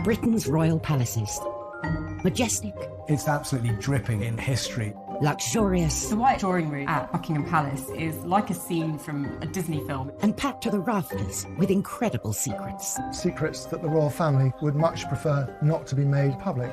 Britain's royal palaces. Majestic, It's absolutely dripping in history. luxurious, The White Drawing Room at Buckingham Palace is like a scene from a Disney film. and packed to the rafters with incredible secrets. Secrets that the royal family would much prefer not to be made public.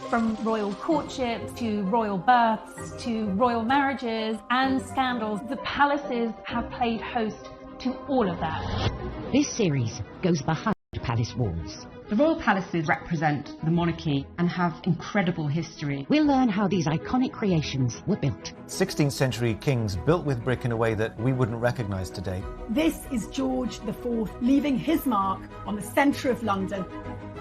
From royal courtships to royal births to royal marriages and scandals, the palaces have played host to all of that. This series goes behind palace walls. The royal palaces represent the monarchy and have incredible history. We'll learn how these iconic creations were built. 16th century kings built with brick in a way that we wouldn't recognise today. This is George IV leaving his mark on the centre of London.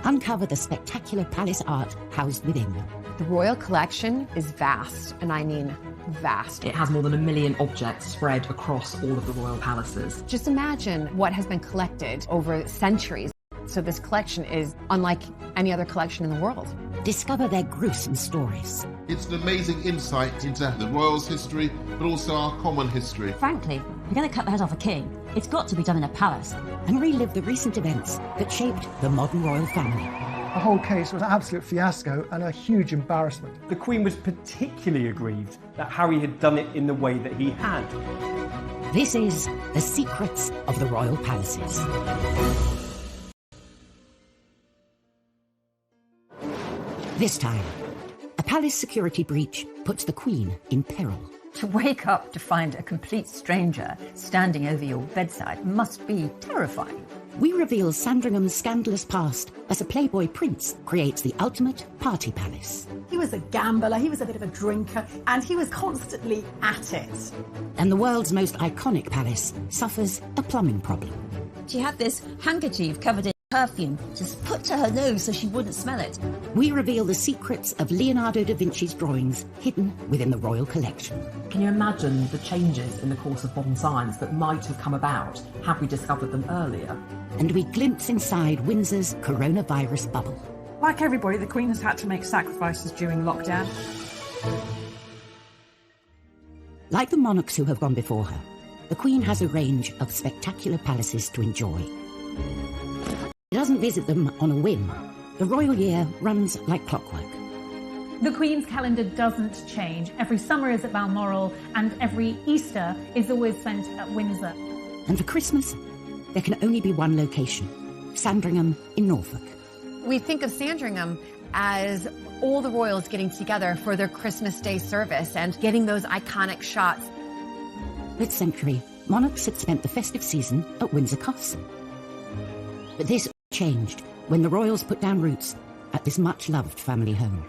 Uncover the spectacular palace art housed within. The royal collection is vast, and I mean vast. It has more than 1 million objects spread across all of the royal palaces. Just imagine what has been collected over centuries. So this collection is unlike any other collection in the world. Discover their gruesome stories. It's an amazing insight into the royals' history, but also our common history. Frankly, if you're going to cut the head off a king, it's got to be done in a palace. And relive the recent events that shaped the modern royal family. The whole case was an absolute fiasco and a huge embarrassment. The Queen was particularly aggrieved that Harry had done it in the way that he had. This is The Secrets of the Royal Palaces. This time, a palace security breach puts the Queen in peril. To wake up to find a complete stranger standing over your bedside must be terrifying. We reveal Sandringham's scandalous past as a playboy prince creates the ultimate party palace. He was a gambler, he was a bit of a drinker, and he was constantly at it. And the world's most iconic palace suffers a plumbing problem. She had this handkerchief covered in perfume just put to her nose so she wouldn't smell it. We reveal the secrets of Leonardo da Vinci's drawings hidden within the royal collection. Can you imagine the changes in the course of modern science that might have come about had we discovered them earlier? And we glimpse inside Windsor's coronavirus bubble. Like everybody, the Queen has had to make sacrifices during lockdown. Like the monarchs who have gone before her, the Queen has a range of spectacular palaces to enjoy. She doesn't visit them on a whim. The royal year runs like clockwork. The Queen's calendar doesn't change. Every summer is at Balmoral and every Easter is always spent at Windsor. And for Christmas, there can only be one location, Sandringham in Norfolk. We think of Sandringham as all the royals getting together for their Christmas Day service and getting those iconic shots. This century, monarchs had spent the festive season at Windsor Castle. But this changed when the royals put down roots at this much-loved family home.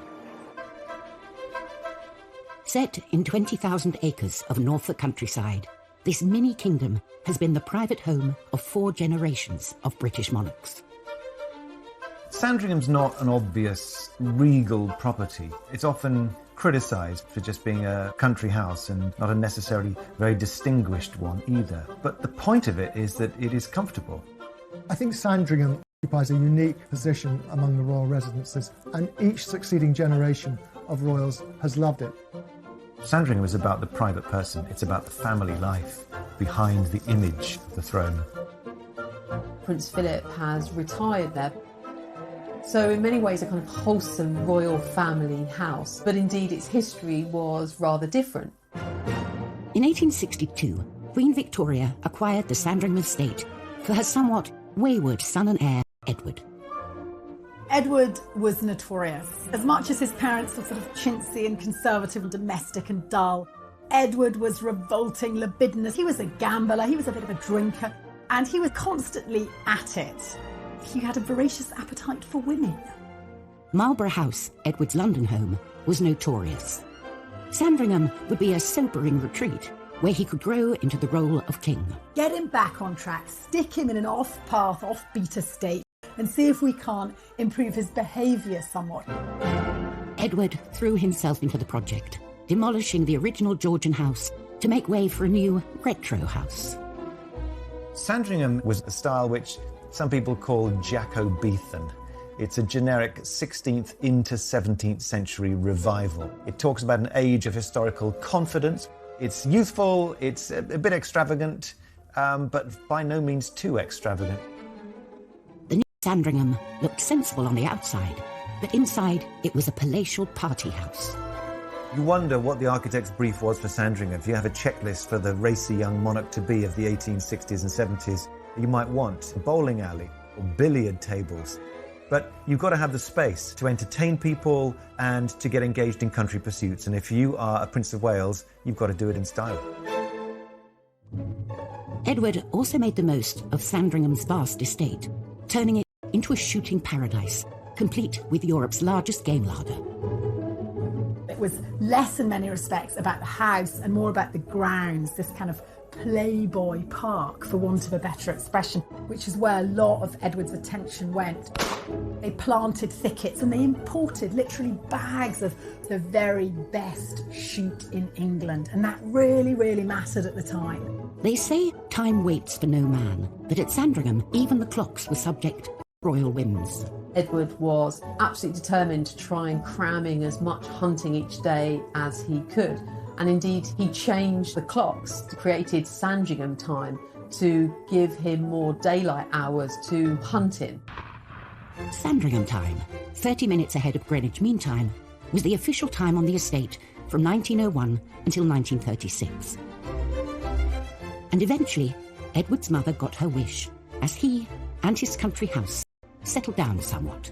Set in 20,000 acres of Norfolk countryside, this mini-kingdom has been the private home of 4 generations of British monarchs. Sandringham's not an obvious regal property. It's often criticised for just being a country house and not a necessarily very distinguished one either. But the point of it is that it is comfortable. I think Sandringham occupies a unique position among the royal residences, and each succeeding generation of royals has loved it. Sandringham is about the private person. It's about the family life behind the image of the throne. Prince Philip has retired there. So in many ways a kind of wholesome royal family house, but indeed its history was rather different. In 1862, Queen Victoria acquired the Sandringham estate for her somewhat wayward son and heir, Edward. Edward was notorious. As much as his parents were sort of chintzy and conservative and domestic and dull, Edward was revolting, libidinous. He was a gambler, he was a bit of a drinker, and he was constantly at it. He had a voracious appetite for women. Marlborough House, Edward's London home, was notorious. Sandringham would be a sobering retreat where he could grow into the role of king. Get him back on track, stick him in an off-path, off-beat estate, and see if we can't improve his behaviour somewhat. Edward threw himself into the project, demolishing the original Georgian house to make way for a new retro house. Sandringham was a style which some people call Jacobean. It's a generic 16th into 17th century revival. It talks about an age of historical confidence. It's youthful, it's a bit extravagant, but by no means too extravagant. The new Sandringham looked sensible on the outside, but inside it was a palatial party house. You wonder what the architect's brief was for Sandringham. If you have a checklist for the racy young monarch-to-be of the 1860s and 70s, you might want a bowling alley or billiard tables. But you've got to have the space to entertain people and to get engaged in country pursuits. And if you are a Prince of Wales, you've got to do it in style. Edward also made the most of Sandringham's vast estate, turning it into a shooting paradise, complete with Europe's largest game larder. It was less in many respects about the house and more about the grounds, this kind of playboy park, for want of a better expression, which is where a lot of Edward's attention went. They planted thickets and they imported literally bags of the very best shoot in England, and that really, really mattered at the time. They say time waits for no man, but at Sandringham, even the clocks were subject to royal whims. Edward was absolutely determined to try and cram in as much hunting each day as he could. And indeed, he changed the clocks, created Sandringham time to give him more daylight hours to hunt in. Sandringham time, 30 minutes ahead of Greenwich Mean Time, was the official time on the estate from 1901 until 1936. And eventually, Edward's mother got her wish, as he and his country house settled down somewhat.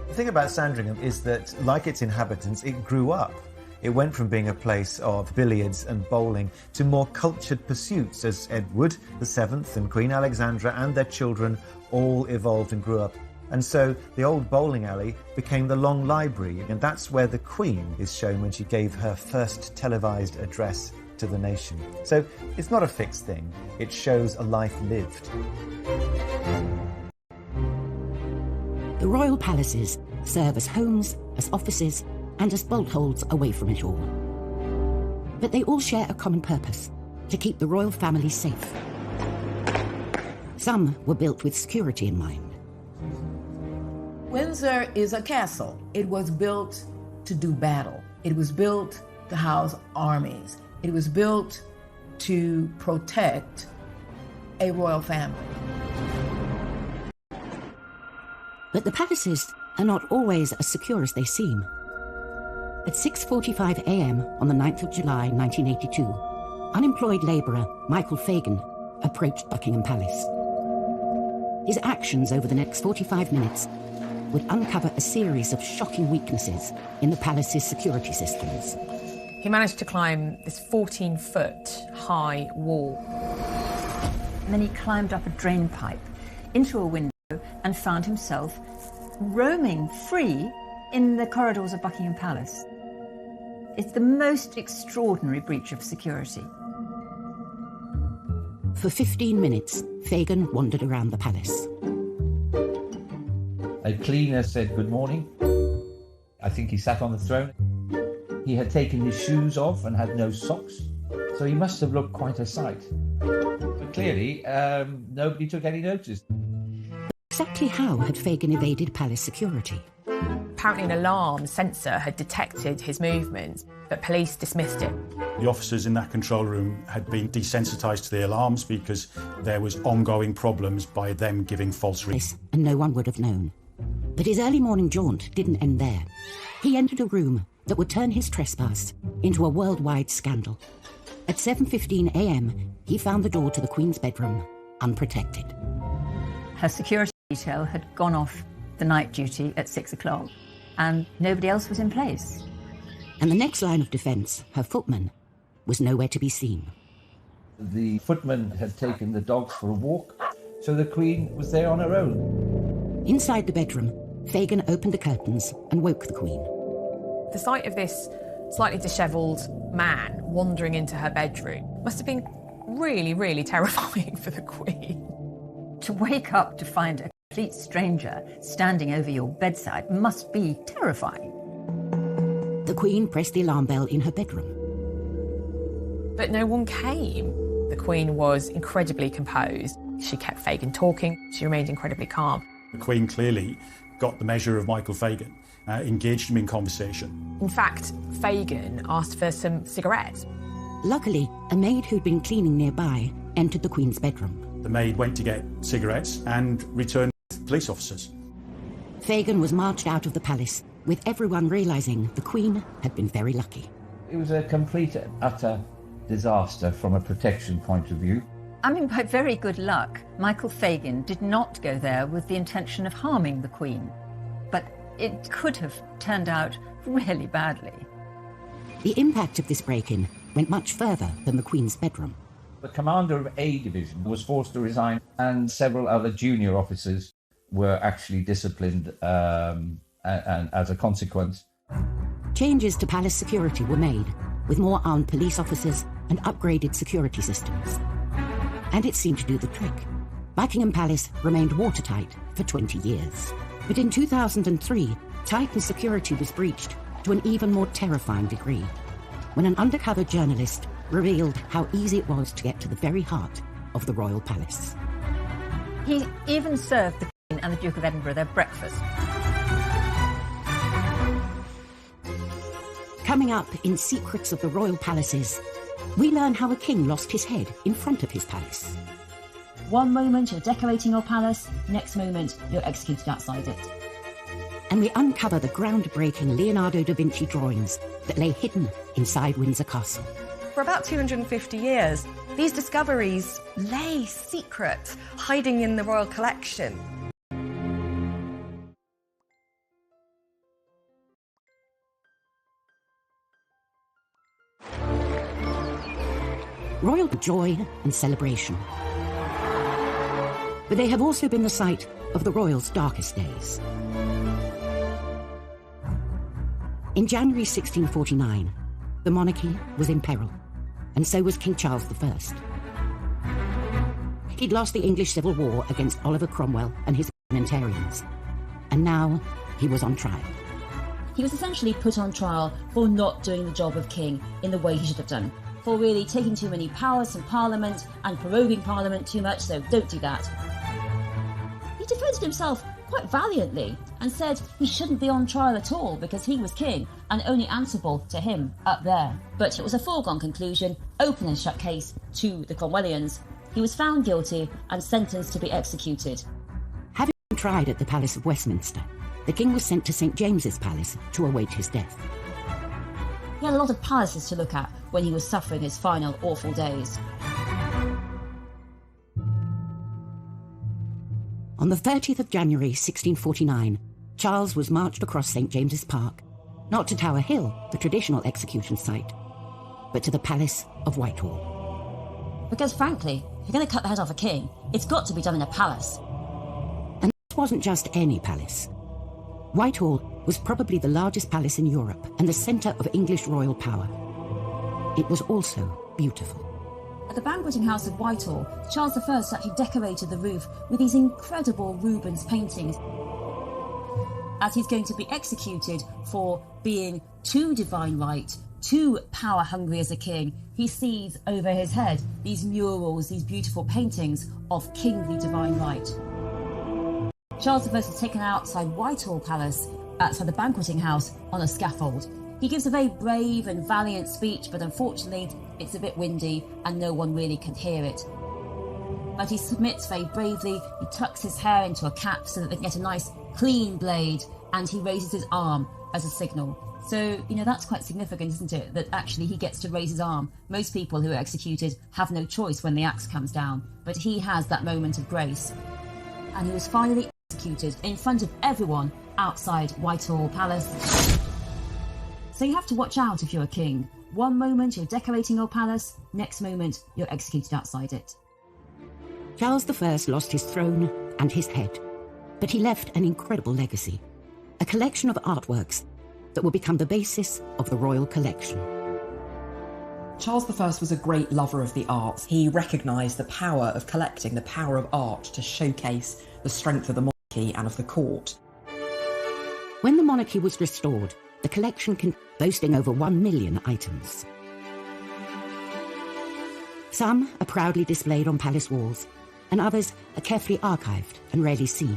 The thing about Sandringham is that, like its inhabitants, it grew up. It went from being a place of billiards and bowling to more cultured pursuits as Edward VII and Queen Alexandra and their children all evolved and grew up. And so the old bowling alley became the Long Library, and that's where the Queen is shown when she gave her first televised address to the nation. So it's not a fixed thing, it shows a life lived. The royal palaces serve as homes, as offices, and as bolt holes away from it all. But they all share a common purpose: to keep the royal family safe. Some were built with security in mind. Windsor is a castle. It was built to do battle. It was built to house armies. It was built to protect a royal family. But the palaces are not always as secure as they seem. At 6:45 a.m. on the 9th of July 1982, unemployed labourer Michael Fagan approached Buckingham Palace. His actions over the next 45 minutes would uncover a series of shocking weaknesses in the palace's security systems. He managed to climb this 14-foot high wall. And then he climbed up a drain pipe into a window and found himself roaming free in the corridors of Buckingham Palace. It's the most extraordinary breach of security. For 15 minutes, Fagan wandered around the palace. A cleaner said good morning. I think he sat on the throne. He had taken his shoes off and had no socks, so he must have looked quite a sight. But clearly, nobody took any notice. Exactly how had Fagan evaded palace security? Apparently an alarm sensor had detected his movements, but police dismissed it. The officers in that control room had been desensitised to the alarms because there was ongoing problems by them giving false readings. And no one would have known. But his early morning jaunt didn't end there. He entered a room that would turn his trespass into a worldwide scandal. At 7:15 a.m, he found the door to the Queen's bedroom unprotected. Her security detail had gone off the night duty at 6 o'clock, and nobody else was in place. And the next line of defence, her footman, was nowhere to be seen. The footman had taken the dogs for a walk, so the Queen was there on her own. Inside the bedroom, Fagan opened the curtains and woke the Queen. The sight of this slightly dishevelled man wandering into her bedroom must have been really, really terrifying for the Queen. To wake up to find a complete stranger standing over your bedside must be terrifying. The Queen pressed the alarm bell in her bedroom. But no one came. The Queen was incredibly composed. She kept Fagan talking. She remained incredibly calm. The Queen clearly got the measure of Michael Fagan, engaged him in conversation. In fact, Fagan asked for some cigarettes. Luckily, a maid who'd been cleaning nearby entered the Queen's bedroom. The maid went to get cigarettes and returned with police officers. Fagin was marched out of the palace, with everyone realising the Queen had been very lucky. It was a complete, utter disaster from a protection point of view. I mean, by very good luck, Michael Fagin did not go there with the intention of harming the Queen. But it could have turned out really badly. The impact of this break-in went much further than the Queen's bedroom. The commander of A Division was forced to resign, and several other junior officers were actually disciplined and as a consequence. Changes to palace security were made, with more armed police officers and upgraded security systems. And it seemed to do the trick. Buckingham Palace remained watertight for 20 years. But in 2003, tightened security was breached to an even more terrifying degree, when an undercover journalist revealed how easy it was to get to the very heart of the royal palace. He even served the Queen and the Duke of Edinburgh their breakfast. Coming up in Secrets of the Royal Palaces, we learn how a king lost his head in front of his palace. One moment you're decorating your palace, next moment you're executed outside it. And we uncover the groundbreaking Leonardo da Vinci drawings that lay hidden inside Windsor Castle. For about 250 years, these discoveries lay secret, hiding in the royal collection. Royal joy and celebration. But they have also been the site of the royals' darkest days. In January 1649, the monarchy was in peril, and so was King Charles I. He'd lost the English Civil War against Oliver Cromwell and his parliamentarians, and now he was on trial. He was essentially put on trial for not doing the job of king in the way he should have done, for really taking too many powers from Parliament and proroguing Parliament too much, so don't do that. He defended himself quite valiantly and said he shouldn't be on trial at all because he was king and only answerable to him up there. But it was a foregone conclusion, open and shut case to the Cromwellians. He was found guilty and sentenced to be executed. Having been tried at the Palace of Westminster, the king was sent to St James's Palace to await his death. He had a lot of palaces to look at when he was suffering his final awful days. On the 30th of January 1649, Charles was marched across St James's Park, not to Tower Hill, the traditional execution site, but to the Palace of Whitehall. Because frankly, if you're going to cut the head off a king, it's got to be done in a palace. And this wasn't just any palace. Whitehall was probably the largest palace in Europe and the centre of English royal power. It was also beautiful. At the banqueting house of Whitehall, Charles I actually decorated the roof with these incredible Rubens paintings. As he's going to be executed for being too divine right, too power hungry as a king, he sees over his head these murals, these beautiful paintings of kingly divine right. Charles I is taken outside Whitehall Palace, outside the banqueting house, on a scaffold. He gives a very brave and valiant speech, but unfortunately it's a bit windy and no one really can hear it. But he submits very bravely, he tucks his hair into a cap so that they can get a nice clean blade, and he raises his arm as a signal. So, that's quite significant, isn't it? That actually he gets to raise his arm. Most people who are executed have no choice when the axe comes down, but he has that moment of grace. And he was finally executed in front of everyone outside Whitehall Palace. So you have to watch out if you're a king. One moment you're decorating your palace, next moment you're executed outside it. Charles I lost his throne and his head, but he left an incredible legacy, a collection of artworks that will become the basis of the royal collection. Charles I was a great lover of the arts. He recognised the power of collecting, the power of art to showcase the strength of the monarchy and of the court. When the monarchy was restored, the collection boasting over 1 million items. Some are proudly displayed on palace walls, and others are carefully archived and rarely seen.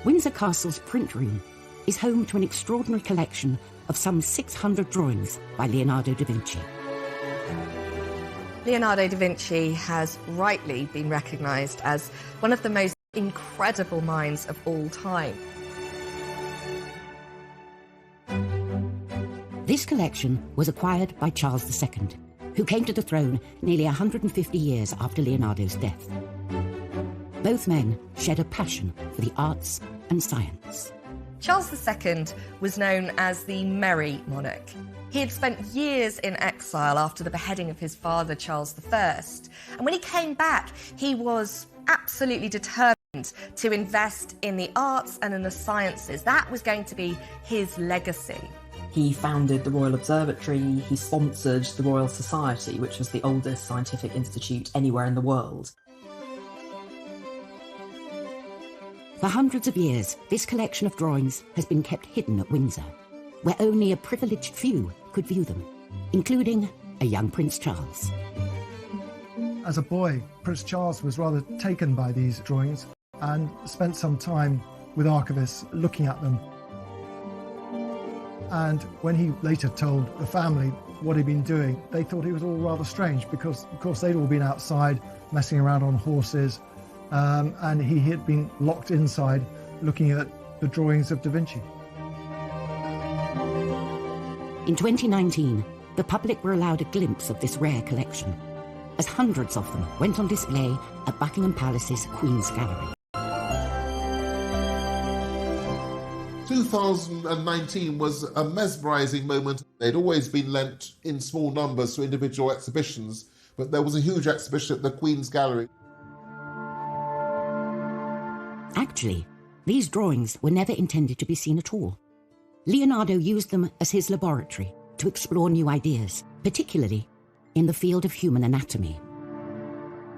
Windsor Castle's print room is home to an extraordinary collection of some 600 drawings by Leonardo da Vinci. Leonardo da Vinci has rightly been recognised as one of the most incredible minds of all time. This collection was acquired by Charles II, who came to the throne nearly 150 years after Leonardo's death. Both men shared a passion for the arts and science. Charles II was known as the Merry Monarch. He had spent years in exile after the beheading of his father, Charles I. And when he came back, he was absolutely determined to invest in the arts and in the sciences. That was going to be his legacy. He founded the Royal Observatory, he sponsored the Royal Society, which was the oldest scientific institute anywhere in the world. For hundreds of years, this collection of drawings has been kept hidden at Windsor, where only a privileged few could view them, including a young Prince Charles. As a boy, Prince Charles was rather taken by these drawings and spent some time with archivists looking at them. And when he later told the family what he'd been doing, they thought it was all rather strange because, of course, they'd all been outside messing around on horses, and he had been locked inside looking at the drawings of Da Vinci. In 2019, the public were allowed a glimpse of this rare collection, as hundreds of them went on display at Buckingham Palace's Queen's Gallery. 2019 was a mesmerising moment. They'd always been lent in small numbers to individual exhibitions, but there was a huge exhibition at the Queen's Gallery. Actually, these drawings were never intended to be seen at all. Leonardo used them as his laboratory to explore new ideas, particularly in the field of human anatomy.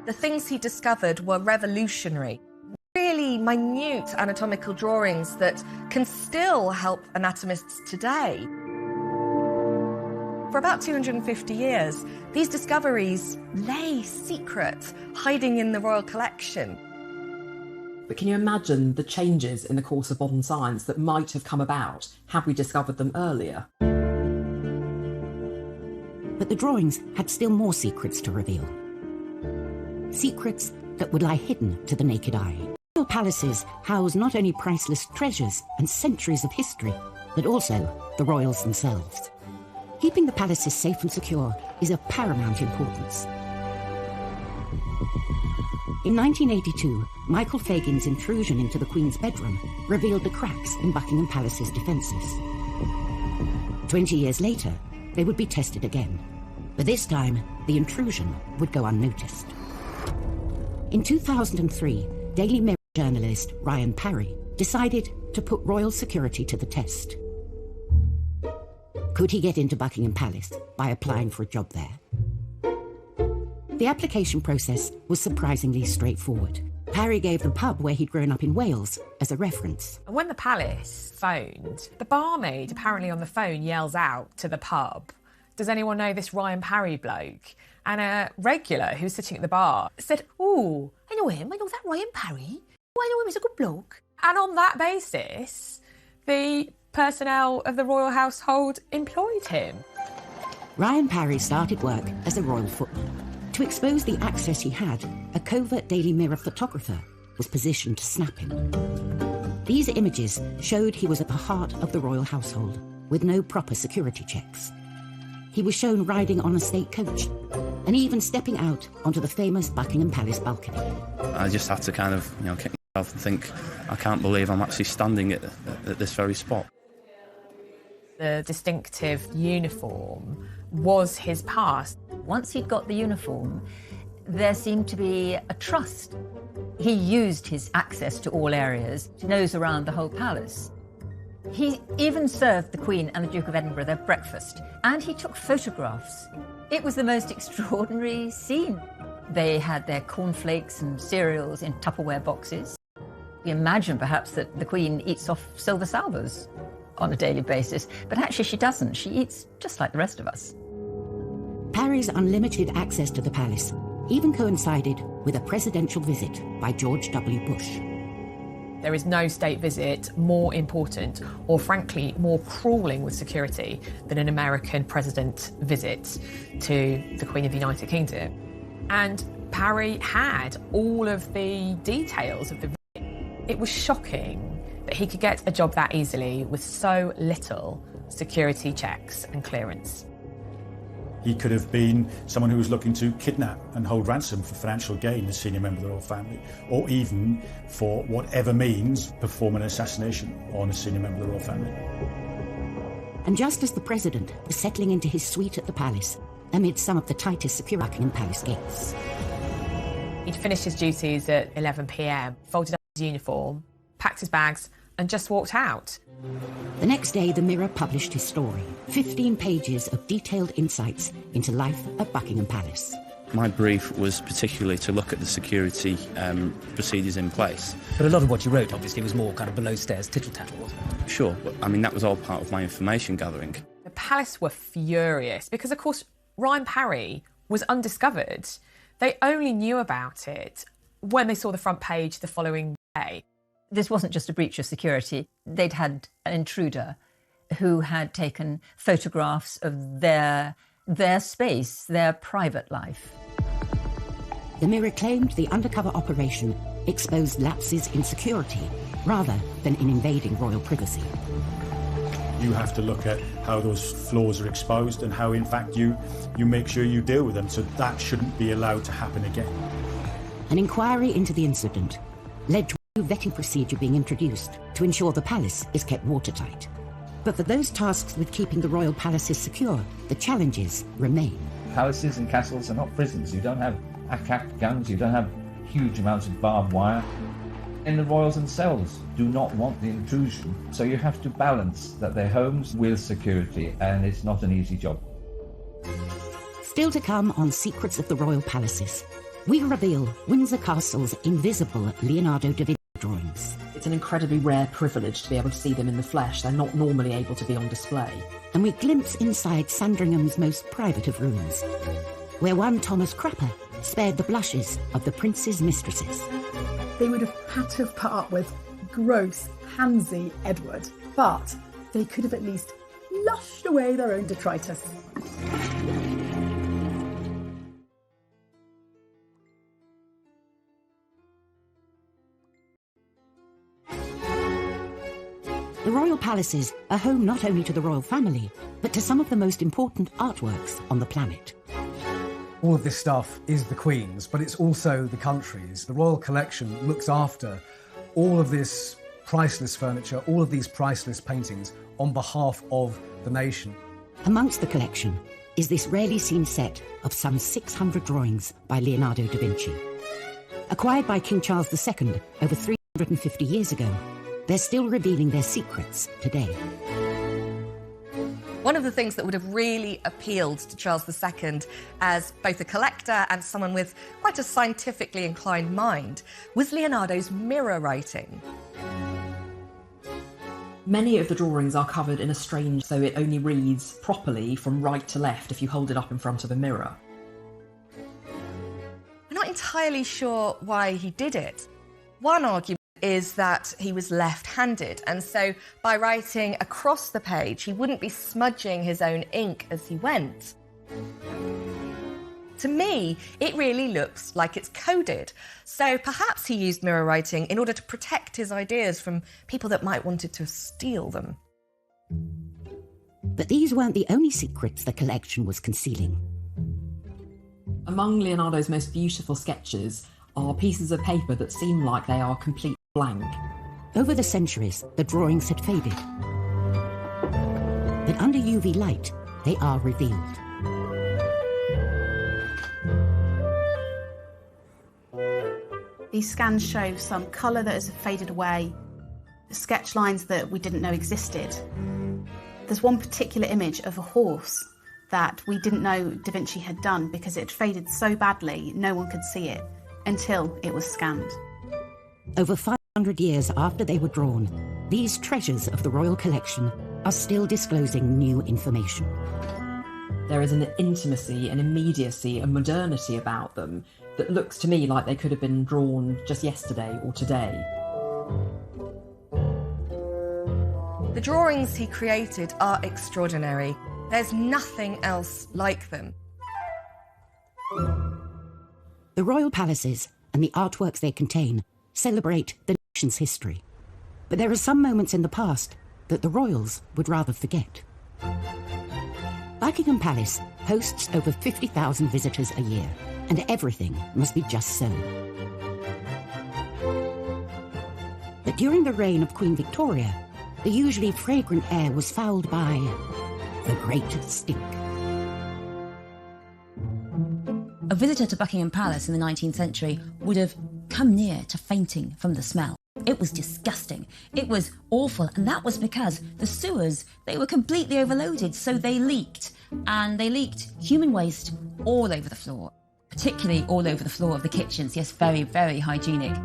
The things he discovered were revolutionary. Really minute anatomical drawings that can still help anatomists today. For about 250 years, these discoveries lay secret, hiding in the royal collection. But can you imagine the changes in the course of modern science that might have come about had we discovered them earlier? But the drawings had still more secrets to reveal. Secrets that would lie hidden to the naked eye. Royal palaces house not only priceless treasures and centuries of history, but also the royals themselves. Keeping the palaces safe and secure is of paramount importance. In 1982, Michael Fagin's intrusion into the Queen's bedroom revealed the cracks in Buckingham Palace's defences. 20 years later, they would be tested again, but this time the intrusion would go unnoticed. In 2003, Daily Mirror journalist Ryan Parry decided to put royal security to the test. Could he get into Buckingham Palace by applying for a job there? The application process was surprisingly straightforward. Parry gave the pub where he'd grown up in Wales as a reference. And when the palace phoned, the barmaid apparently on the phone yells out to the pub, "Does anyone know this Ryan Parry bloke?" And a regular who's sitting at the bar said, "Oh, I know him. I know that Ryan Parry. Oh, I know him. He's a good bloke." And on that basis, the personnel of the royal household employed him. Ryan Parry started work as a royal footman. To expose the access he had, a covert Daily Mirror photographer was positioned to snap him. These images showed he was at the heart of the royal household, with no proper security checks. He was shown riding on a state coach, and even stepping out onto the famous Buckingham Palace balcony. I just had to kind of, kick myself and think, I can't believe I'm actually standing at this very spot. The distinctive uniform was his past. Once he'd got the uniform, there seemed to be a trust. He used his access to all areas to nose around the whole palace. He even served the Queen and the Duke of Edinburgh their breakfast, and he took photographs. It was the most extraordinary scene. They had their cornflakes and cereals in Tupperware boxes. We imagine perhaps that the Queen eats off silver salvers on a daily basis, but actually she doesn't. She eats just like the rest of us. Parry's unlimited access to the palace even coincided with a presidential visit by George W. Bush. There is no state visit more important or, frankly, more crawling with security than an American president visit to the Queen of the United Kingdom. And Parry had all of the details of the It was shocking that he could get a job that easily with so little security checks and clearance. He could have been someone who was looking to kidnap and hold ransom for financial gain, a senior member of the royal family, or even, for whatever means, perform an assassination on a senior member of the royal family. And just as the president was settling into his suite at the palace, amid some of the tightest security Buckingham Palace gates, He'd finished his duties at 11 p.m, folded up his uniform, packed his bags, and just walked out. the next day the Mirror published his story, 15 pages of detailed insights into life at Buckingham Palace. My brief was particularly to look at the security procedures in place. But a lot of what you wrote, obviously, was more kind of below-stairs tittle-tattle, wasn't it? Sure, but I mean, that was all part of my information gathering. The palace were furious because, of course, Ryan Parry was undiscovered. They only knew about it when they saw the front page the following day. This wasn't just a breach of security. They'd had an intruder who had taken photographs of their space, their private life. The Mirror claimed the undercover operation exposed lapses in security rather than in invading royal privacy. You have to look at how those flaws are exposed and how, in fact, you make sure you deal with them. So that shouldn't be allowed to happen again. An inquiry into the incident led to a new vetting procedure being introduced to ensure the palace is kept watertight. But for those tasked with keeping the royal palaces secure, the challenges remain. Palaces and castles are not prisons. You don't have ack-ack guns, you don't have huge amounts of barbed wire. And the royals themselves do not want the intrusion, so you have to balance that their homes with security, and it's not an easy job. Still to come on Secrets of the Royal Palaces, we reveal Windsor Castle's invisible Leonardo da Vinci drawings. It's an incredibly rare privilege to be able to see them in the flesh. They're not normally able to be on display. And we glimpse inside Sandringham's most private of rooms, where one Thomas Crapper spared the blushes of the prince's mistresses. They would have had to have put up with gross, handsy Edward, but they could have at least lushed away their own detritus. The royal palaces are home not only to the royal family, but to some of the most important artworks on the planet. All of this stuff is the Queen's, but it's also the country's. The Royal Collection looks after all of this priceless furniture, all of these priceless paintings on behalf of the nation. Amongst the collection is this rarely seen set of some 600 drawings by Leonardo da Vinci. Acquired by King Charles II over 350 years ago, they're still revealing their secrets today. One of the things that would have really appealed to Charles II as both a collector and someone with quite a scientifically inclined mind was Leonardo's mirror writing. Many of the drawings are covered in a strange, so it only reads properly from right to left if you hold it up in front of a mirror. I'm not entirely sure why he did it. One argument is that he was left-handed, and so by writing across the page, he wouldn't be smudging his own ink as he went. To me, it really looks like it's coded, so perhaps he used mirror writing in order to protect his ideas from people that might wanted to steal them. But these weren't the only secrets the collection was concealing. Among Leonardo's most beautiful sketches are pieces of paper that seem like they are completely blank. Over the centuries, the drawings had faded. But under UV light, they are revealed. These scans show some colour that has faded away, sketch lines that we didn't know existed. There's one particular image of a horse that we didn't know Da Vinci had done because it had faded so badly no one could see it until it was scanned. Over 500 years after they were drawn, these treasures of the royal collection are still disclosing new information. There is an intimacy, an immediacy, a modernity about them that looks to me like they could have been drawn just yesterday or today. The drawings he created are extraordinary. There's nothing else like them. The royal palaces and the artworks they contain celebrate the nation's nation's history. But there are some moments in the past that the royals would rather forget. Buckingham Palace hosts over 50,000 visitors a year, and everything must be just so. But during the reign of Queen Victoria, the usually fragrant air was fouled by the Great Stink. A visitor to Buckingham Palace in the 19th century would have come near to fainting from the smell. It was disgusting. It was awful, and that was because the sewers, they were completely overloaded, so they leaked. And they leaked human waste all over the floor, particularly all over the floor of the kitchens. Yes, very, very hygienic.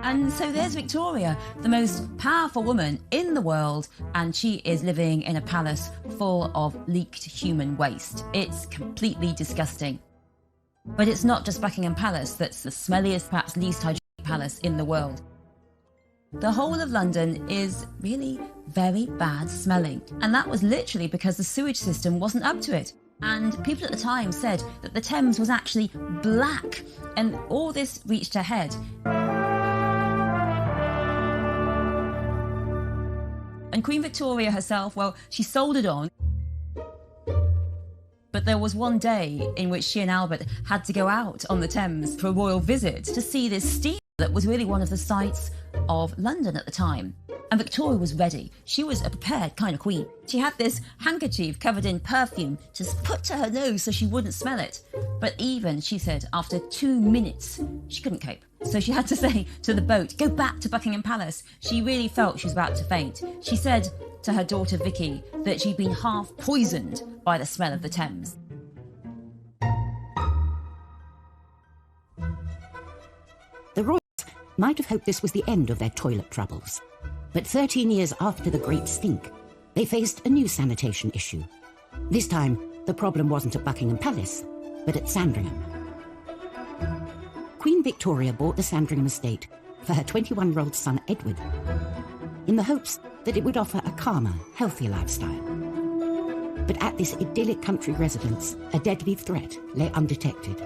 And so there's Victoria, the most powerful woman in the world, and she is living in a palace full of leaked human waste. It's completely disgusting. But it's not just Buckingham Palace that's the smelliest, perhaps least hygienic palace in the world. The whole of London is really very bad smelling, and that was literally because the sewage system wasn't up to it. And people at the time said that the Thames was actually black, and all this reached a head. And Queen Victoria herself, well, she soldiered on. But there was one day in which she and Albert had to go out on the Thames for a royal visit to see this steamer that was really one of the sights of London at the time. And Victoria was ready. She was a prepared kind of queen. She had this handkerchief covered in perfume to put to her nose so she wouldn't smell it. But even, she said, after 2 minutes, she couldn't cope. So she had to say to the boat, go back to Buckingham Palace. She really felt she was about to faint. She said to her daughter Vicky that she'd been half poisoned by the smell of the Thames. The royals might have hoped this was the end of their toilet troubles. But 13 years after the Great Stink, they faced a new sanitation issue. This time, the problem wasn't at Buckingham Palace, but at Sandringham. Queen Victoria bought the Sandringham estate for her 21-year-old son Edward, in the hopes that it would offer a calmer, healthier lifestyle. But at this idyllic country residence, a deadly threat lay undetected,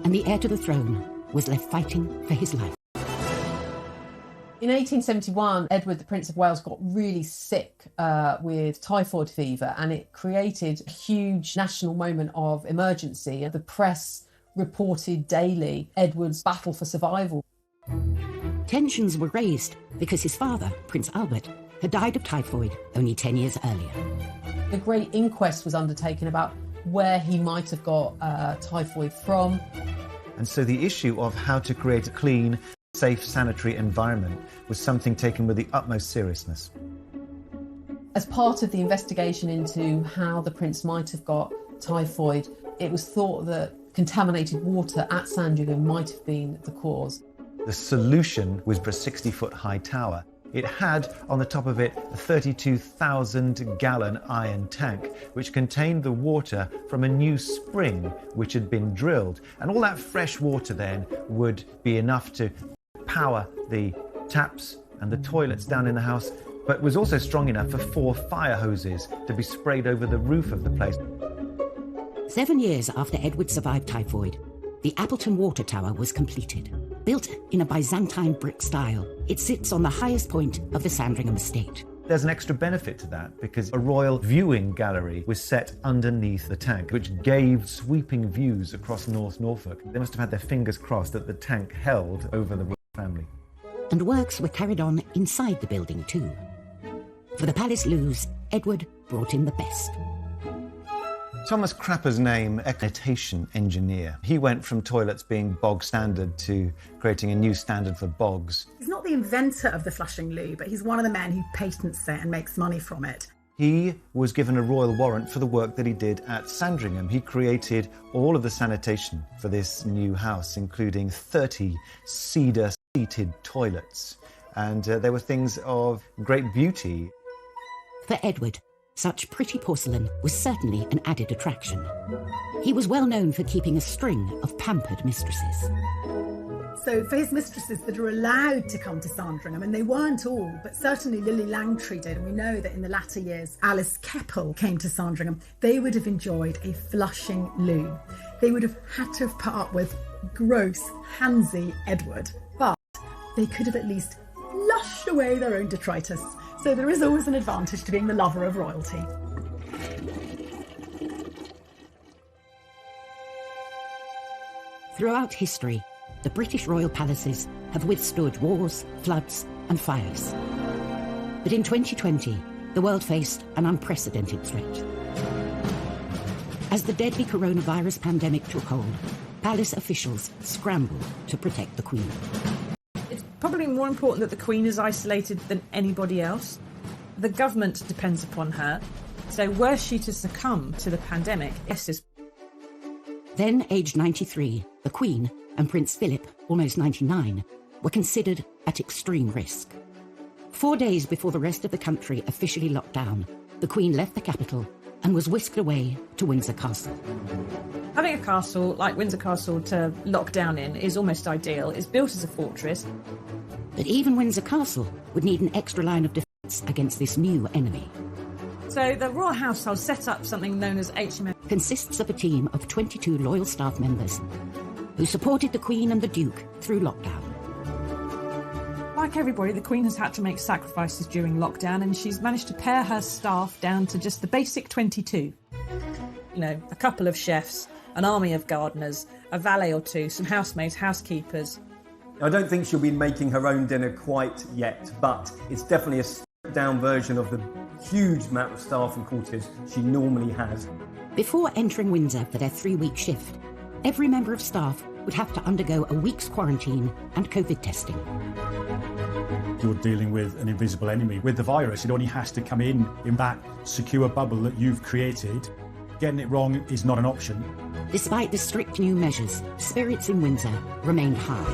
and the heir to the throne was left fighting for his life. In 1871, Edward, the Prince of Wales, got really sick with typhoid fever, and it created a huge national moment of emergency. The press reported daily Edward's battle for survival. Tensions were raised because his father, Prince Albert, had died of typhoid only 10 years earlier. A great inquest was undertaken about where he might have got typhoid from. And so the issue of how to create a clean, safe, sanitary environment was something taken with the utmost seriousness. As part of the investigation into how the prince might have got typhoid, it was thought that contaminated water at Sandringham might have been the cause. The solution was for a 60-foot high tower. It had on the top of it a 32,000-gallon iron tank, which contained the water from a new spring which had been drilled. And all that fresh water then would be enough to power the taps and the toilets down in the house, but was also strong enough for 4 fire hoses to be sprayed over the roof of the place. 7 years after Edward survived typhoid, the Appleton Water Tower was completed. Built in a Byzantine brick style, it sits on the highest point of the Sandringham estate. There's an extra benefit to that because a royal viewing gallery was set underneath the tank, which gave sweeping views across North Norfolk. They must have had their fingers crossed that the tank held over the royal family. And works were carried on inside the building too. For the palace loos, Edward brought in the best. Thomas Crapper's name, eclitation engineer. He went from toilets being bog standard to creating a new standard for bogs. He's not the inventor of the flushing loo, but he's one of the men who patents it and makes money from it. He was given a royal warrant for the work that he did at Sandringham. He created all of the sanitation for this new house, including 30 cedar-seated toilets. And there were things of great beauty. For Edward, such pretty porcelain was certainly an added attraction. He was well known for keeping a string of pampered mistresses. So for his mistresses that are allowed to come to Sandringham, and they weren't all, but certainly Lily Langtry did, and we know that in the latter years Alice Keppel came to Sandringham, they would have enjoyed a flushing loo. They would have had to have put up with gross, handsy Edward, but they could have at least flushed away their own detritus. So there is always an advantage to being the lover of royalty. Throughout history, the British royal palaces have withstood wars, floods, and fires. But in 2020, the world faced an unprecedented threat. As the deadly coronavirus pandemic took hold, palace officials scrambled to protect the Queen. It's probably more important that the Queen is isolated than anybody else. The government depends upon her, so were she to succumb to the pandemic, Then, aged 93, the Queen and Prince Philip, almost 99, were considered at extreme risk. 4 days before the rest of the country officially locked down, the Queen left the capital and was whisked away to Windsor Castle. Having a castle like Windsor Castle to lock down in is almost ideal. It's built as a fortress. But even Windsor Castle would need an extra line of defence against this new enemy. So the royal household set up something known as HMS. Consists of a team of 22 loyal staff members who supported the Queen and the Duke through lockdown. Like everybody, the Queen has had to make sacrifices during lockdown, and she's managed to pare her staff down to just the basic 22. You know, a couple of chefs, an army of gardeners, a valet or two, some housemaids, housekeepers. I don't think she'll be making her own dinner quite yet, but it's definitely a stripped-down version of the huge amount of staff and courtiers she normally has. Before entering Windsor for their 3-week shift, every member of staff would have to undergo a week's quarantine and COVID testing. You're dealing with an invisible enemy. With the virus, it only has to come in that secure bubble that you've created. Getting it wrong is not an option. Despite the strict new measures, spirits in Windsor remained high.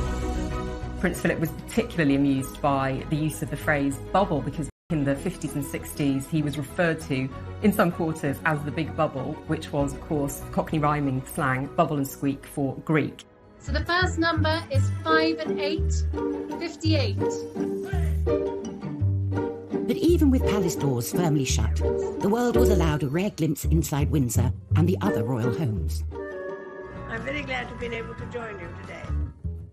Prince Philip was particularly amused by the use of the phrase bubble, because in the 50s and 60s he was referred to in some quarters as the big bubble, which was, of course, Cockney rhyming slang, bubble and squeak for Greek. So the first number is 5 and 8, 58. But even with palace doors firmly shut, the world was allowed a rare glimpse inside Windsor and the other royal homes. I'm very glad to have been able to join you today.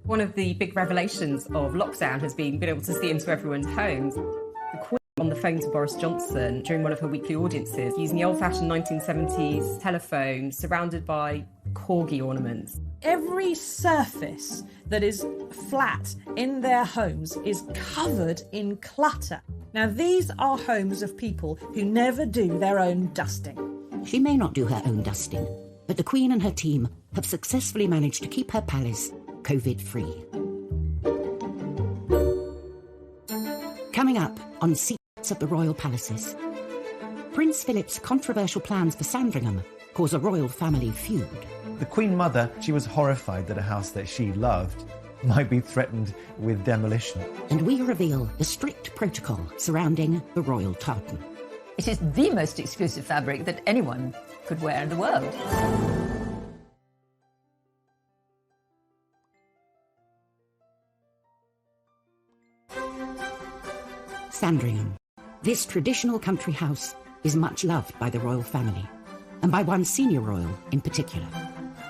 One of the big revelations of lockdown has been being able to see into everyone's homes. The Queen on the phone to Boris Johnson during one of her weekly audiences, using the old-fashioned 1970s telephone surrounded by corgi ornaments. Every surface that is flat in their homes is covered in clutter. Now, these are homes of people who never do their own dusting. She may not do her own dusting, but the Queen and her team have successfully managed to keep her palace COVID-free. Coming up on Secrets of the Royal Palaces, Prince Philip's controversial plans for Sandringham cause a royal family feud. The Queen Mother, she was horrified that a house that she loved might be threatened with demolition. And we reveal the strict protocol surrounding the royal tartan. It is the most exclusive fabric that anyone could wear in the world. Sandringham. This traditional country house is much loved by the royal family, and by one senior royal in particular.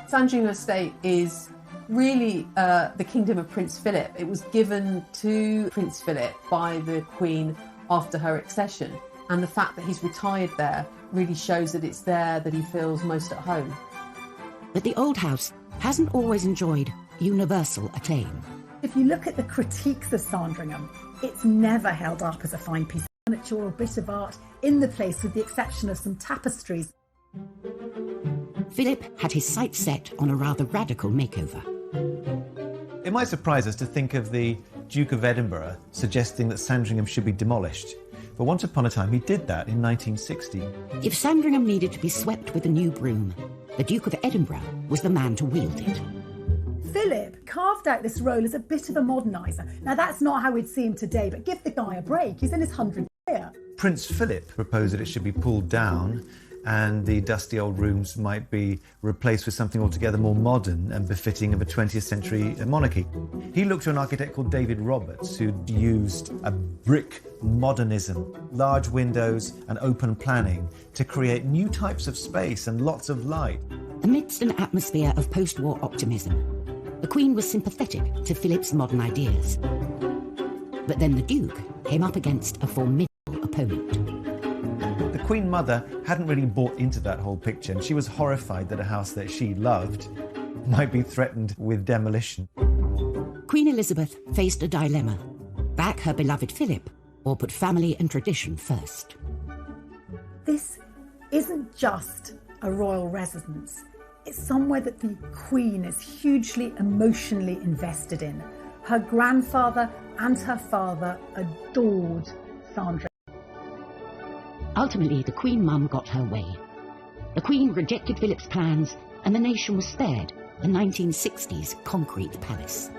Sandringham Estate is really the kingdom of Prince Philip. It was given to Prince Philip by the Queen after her accession, and the fact that he's retired there really shows that it's there that he feels most at home. But the old house hasn't always enjoyed universal acclaim. If you look at the critiques of Sandringham, it's never held up as a fine piece of furniture or bit of art in the place, with the exception of some tapestries. Philip had his sights set on a rather radical makeover. It might surprise us to think of the Duke of Edinburgh suggesting that Sandringham should be demolished. But once upon a time, he did that in 1960. If Sandringham needed to be swept with a new broom, the Duke of Edinburgh was the man to wield it. Philip carved out this role as a bit of a moderniser. Now, that's not how we'd see him today, but give the guy a break. He's in his 100th year. Prince Philip proposed that it should be pulled down and the dusty old rooms might be replaced with something altogether more modern and befitting of a 20th century monarchy. He looked to an architect called David Roberts, who'd used a brick modernism, large windows and open planning to create new types of space and lots of light. Amidst an atmosphere of post-war optimism, the Queen was sympathetic to Philip's modern ideas. But then the Duke came up against a formidable opponent. The Queen Mother hadn't really bought into that whole picture, and she was horrified that a house that she loved might be threatened with demolition. Queen Elizabeth faced a dilemma: back her beloved Philip or put family and tradition first. This isn't just a royal residence. It's somewhere that the Queen is hugely emotionally invested in. Her grandfather and her father adored Sandringham. Ultimately, the Queen Mum got her way. The Queen rejected Philip's plans, and the nation was spared the 1960s concrete palace.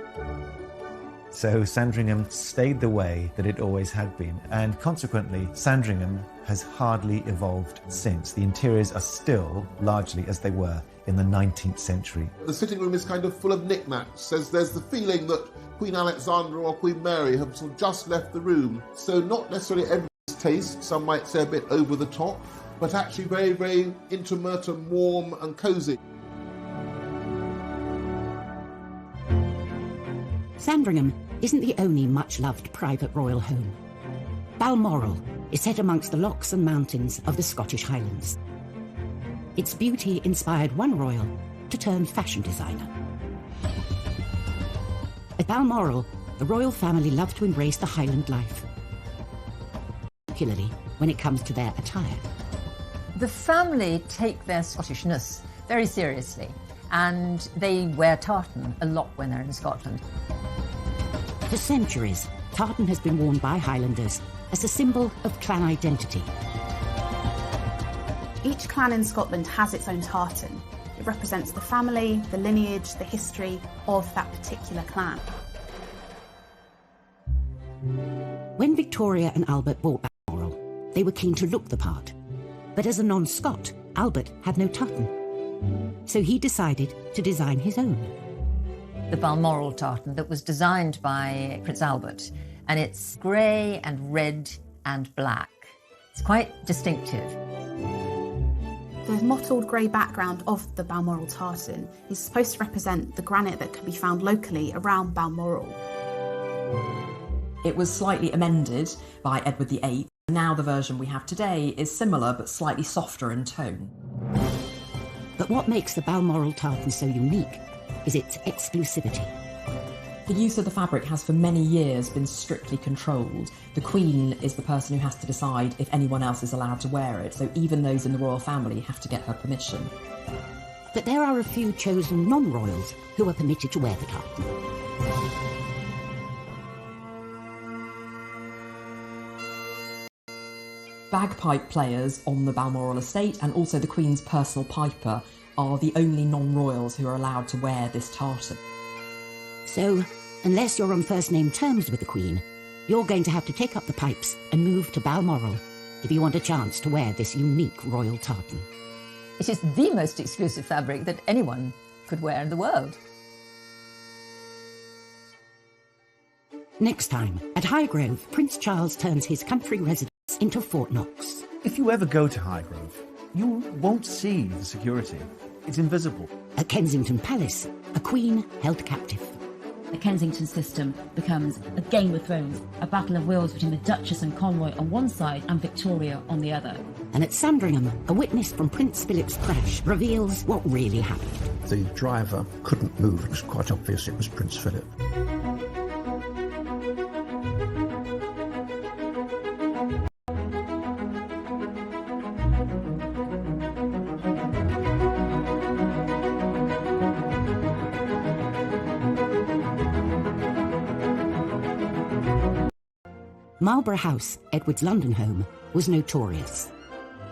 So Sandringham stayed the way that it always had been, and consequently, Sandringham has hardly evolved since. The interiors are still largely as they were in the 19th century. The sitting room is kind of full of knickknacks. There's the feeling that Queen Alexandra or Queen Mary have sort of just left the room. So not necessarily everybody's taste, some might say a bit over the top, but actually very, very intimate and warm and cosy. Sandringham isn't the only much-loved private royal home. Balmoral is set amongst the lochs and mountains of the Scottish Highlands. Its beauty inspired one royal to turn fashion designer. At Balmoral, the royal family love to embrace the Highland life, particularly when it comes to their attire. The family take their Scottishness very seriously, and they wear tartan a lot when they're in Scotland. For centuries, tartan has been worn by Highlanders as a symbol of clan identity. Each clan in Scotland has its own tartan. It represents the family, the lineage, the history of that particular clan. When Victoria and Albert bought Balmoral, they were keen to look the part. But as a non-Scot, Albert had no tartan. So he decided to design his own. The Balmoral tartan that was designed by Prince Albert, and it's grey and red and black. It's quite distinctive. The mottled grey background of the Balmoral tartan is supposed to represent the granite that can be found locally around Balmoral. It was slightly amended by Edward VIII. Now the version we have today is similar but slightly softer in tone. But what makes the Balmoral tartan so unique is its exclusivity. The use of the fabric has for many years been strictly controlled. The Queen is the person who has to decide if anyone else is allowed to wear it, so even those in the royal family have to get her permission. But there are a few chosen non-royals who are permitted to wear the tartan. Bagpipe players on the Balmoral estate and also the Queen's personal piper are the only non-royals who are allowed to wear this tartan. So, unless you're on first-name terms with the Queen, you're going to have to take up the pipes and move to Balmoral if you want a chance to wear this unique royal tartan. It is the most exclusive fabric that anyone could wear in the world. Next time, at Highgrove, Prince Charles turns his country residence into Fort Knox. If you ever go to Highgrove, you won't see the security. It's invisible. At Kensington Palace, a queen held captive. The Kensington system becomes a Game of Thrones, a battle of wills between the Duchess and Conroy on one side and Victoria on the other. And at Sandringham, a witness from Prince Philip's crash reveals what really happened. The driver couldn't move. It was quite obvious it was Prince Philip. Marlborough House, Edward's London home, was notorious.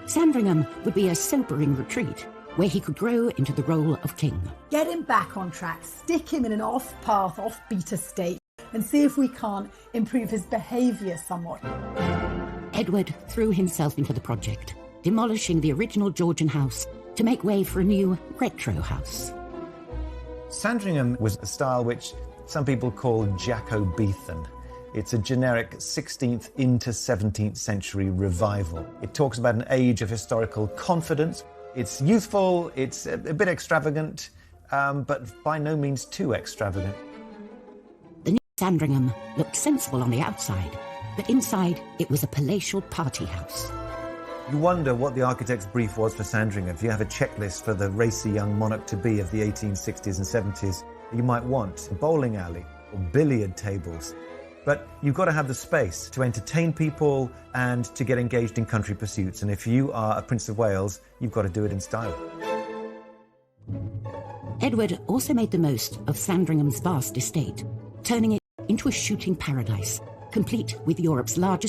Sandringham would be a sobering retreat where he could grow into the role of king. Get him back on track, stick him in an off-path, off-beat estate, and see if we can't improve his behaviour somewhat. Edward threw himself into the project, demolishing the original Georgian house to make way for a new retro house. Sandringham was a style which some people call Jacobean. It's a generic 16th into 17th century revival. It talks about an age of historical confidence. It's youthful, it's a bit extravagant, but by no means too extravagant. The new Sandringham looked sensible on the outside, but inside it was a palatial party house. You wonder what the architect's brief was for Sandringham. If you have a checklist for the racy young monarch-to-be of the 1860s and 70s, you might want a bowling alley or billiard tables. But you've got to have the space to entertain people and to get engaged in country pursuits. And if you are a Prince of Wales, you've got to do it in style. Edward also made the most of Sandringham's vast estate, turning it into a shooting paradise, complete with Europe's largest